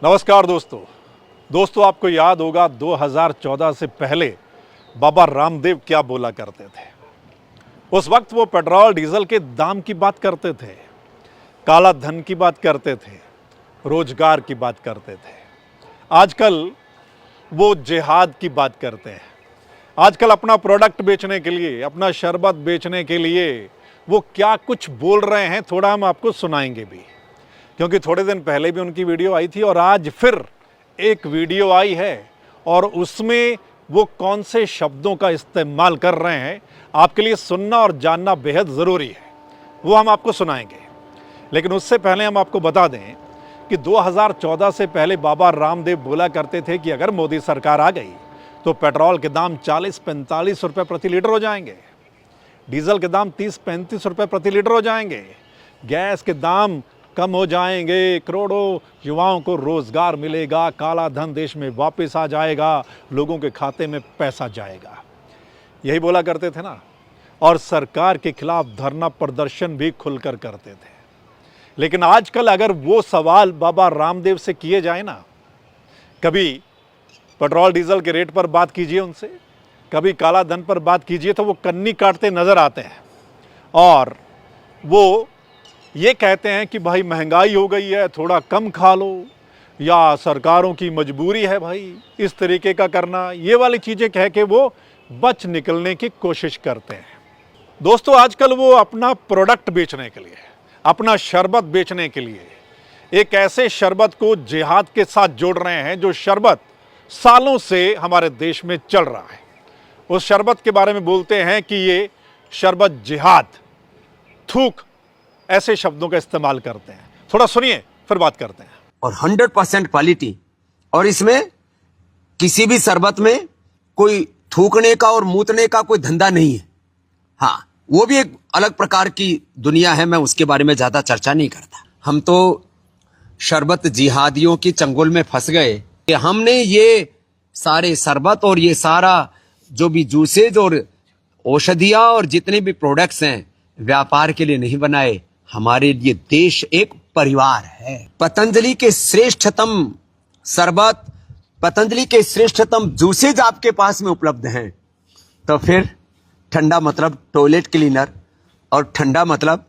नमस्कार दोस्तों आपको याद होगा 2014 से पहले बाबा रामदेव क्या बोला करते थे। उस वक्त वो पेट्रोल डीजल के दाम की बात करते थे, काला धन की बात करते थे, रोजगार की बात करते थे। आजकल वो जिहाद की बात करते हैं। आजकल अपना प्रोडक्ट बेचने के लिए, अपना शरबत बेचने के लिए वो क्या कुछ बोल रहे हैं, थोड़ा हम आपको सुनाएंगे भी, क्योंकि थोड़े दिन पहले भी उनकी वीडियो आई थी और आज फिर एक वीडियो आई है और उसमें वो कौन से शब्दों का इस्तेमाल कर रहे हैं आपके लिए सुनना और जानना बेहद ज़रूरी है। वो हम आपको सुनाएंगे, लेकिन उससे पहले हम आपको बता दें कि 2014 से पहले बाबा रामदेव बोला करते थे कि अगर मोदी सरकार आ गई तो पेट्रोल के दाम 40-45 रुपये प्रति लीटर हो जाएंगे, डीजल के दाम 30-35 रुपये प्रति लीटर हो जाएंगे, गैस के दाम कम हो जाएंगे, करोड़ों युवाओं को रोजगार मिलेगा, काला धन देश में वापस आ जाएगा, लोगों के खाते में पैसा जाएगा। यही बोला करते थे ना। और सरकार के खिलाफ धरना प्रदर्शन भी खुलकर करते थे। लेकिन आजकल अगर वो सवाल बाबा रामदेव से किए जाए ना, कभी पेट्रोल डीजल के रेट पर बात कीजिए उनसे, कभी काला धन पर बात कीजिए, तो वो कन्नी काटते नजर आते हैं और वो ये कहते हैं कि भाई महंगाई हो गई है, थोड़ा कम खा लो, या सरकारों की मजबूरी है भाई इस तरीके का करना। ये वाली चीज़ें कह के वो बच निकलने की कोशिश करते हैं। दोस्तों आजकल वो अपना प्रोडक्ट बेचने के लिए, अपना शरबत बेचने के लिए एक ऐसे शरबत को जिहाद के साथ जोड़ रहे हैं जो शरबत सालों से हमारे देश में चल रहा है। उस शरबत के बारे में बोलते हैं कि ये शरबत जिहाद, थूक, ऐसे शब्दों का इस्तेमाल करते हैं। थोड़ा सुनिए फिर बात करते हैं। और 100% क्वालिटी, और इसमें किसी भी शरबत में कोई थूकने का और मूतने का कोई धंधा नहीं है। हाँ, वो भी एक अलग प्रकार की दुनिया है, मैं उसके बारे में ज्यादा चर्चा नहीं करता। हम तो शरबत जिहादियों की चंगुल में फंस गए कि हमने ये सारे शरबत और ये सारा जो भी जूसेज और औषधियां और जितने भी प्रोडक्ट्स हैं व्यापार के लिए नहीं बनाए। हमारे लिए देश एक परिवार है। पतंजलि के श्रेष्ठतम शरबत, पतंजलि के श्रेष्ठतम जूसेज आपके पास में उपलब्ध हैं, तो फिर ठंडा मतलब टॉयलेट क्लीनर और ठंडा मतलब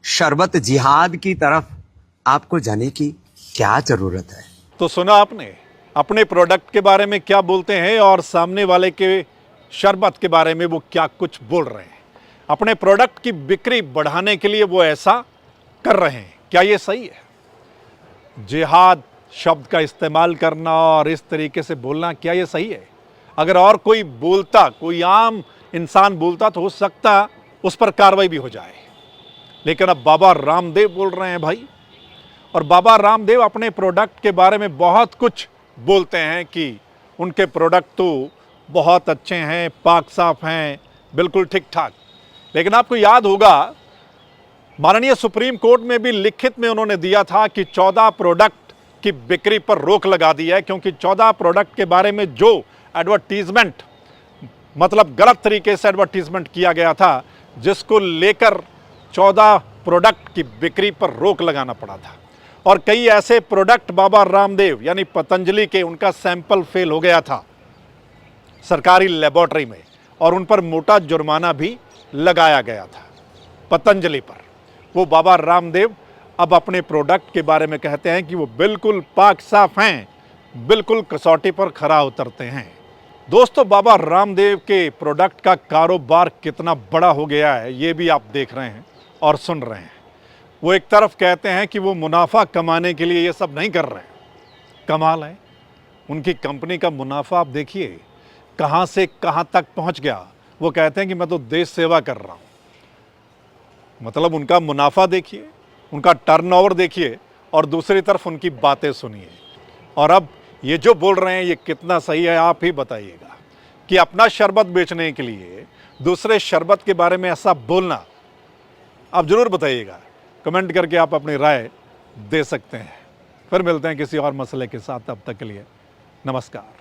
शरबत जिहाद की तरफ आपको जाने की क्या जरूरत है। तो सुना आपने अपने प्रोडक्ट के बारे में क्या बोलते हैं और सामने वाले के शरबत के बारे में वो क्या कुछ बोल रहे हैं। अपने प्रोडक्ट की बिक्री बढ़ाने के लिए वो ऐसा कर रहे हैं। क्या ये सही है? जिहाद शब्द का इस्तेमाल करना और इस तरीके से बोलना, क्या ये सही है? अगर और कोई बोलता, कोई आम इंसान बोलता तो हो सकता उस पर कार्रवाई भी हो जाए, लेकिन अब बाबा रामदेव बोल रहे हैं भाई। और बाबा रामदेव अपने प्रोडक्ट के बारे में बहुत कुछ बोलते हैं कि उनके प्रोडक्ट तो बहुत अच्छे हैं, पाक साफ हैं, बिल्कुल ठीक ठाक। लेकिन आपको याद होगा माननीय सुप्रीम कोर्ट में भी लिखित में उन्होंने दिया था कि 14 प्रोडक्ट की बिक्री पर रोक लगा दी है, क्योंकि 14 प्रोडक्ट के बारे में जो एडवर्टीजमेंट, मतलब गलत तरीके से एडवर्टीजमेंट किया गया था, जिसको लेकर 14 प्रोडक्ट की बिक्री पर रोक लगाना पड़ा था। और कई ऐसे प्रोडक्ट बाबा रामदेव यानी पतंजलि के, उनका सैंपल फेल हो गया था सरकारी लेबोरेटरी में और उन पर मोटा जुर्माना भी लगाया गया था पतंजलि पर। वो बाबा रामदेव अब अपने प्रोडक्ट के बारे में कहते हैं कि वो बिल्कुल पाक साफ हैं, बिल्कुल कसौटी पर खरा उतरते हैं। दोस्तों बाबा रामदेव के प्रोडक्ट का कारोबार कितना बड़ा हो गया है ये भी आप देख रहे हैं और सुन रहे हैं। वो एक तरफ कहते हैं कि वो मुनाफा कमाने के लिए ये सब नहीं कर रहे हैं। कमाल है, उनकी कंपनी का मुनाफा आप देखिए कहाँ से कहाँ तक पहुँच गया। वो कहते हैं कि मैं तो देश सेवा कर रहा हूँ। मतलब उनका मुनाफा देखिए, उनका टर्नओवर देखिए और दूसरी तरफ उनकी बातें सुनिए। और अब ये जो बोल रहे हैं ये कितना सही है आप ही बताइएगा कि अपना शरबत बेचने के लिए दूसरे शरबत के बारे में ऐसा बोलना। आप ज़रूर बताइएगा, कमेंट करके आप अपनी राय दे सकते हैं। फिर मिलते हैं किसी और मसले के साथ, तब तक के लिए नमस्कार।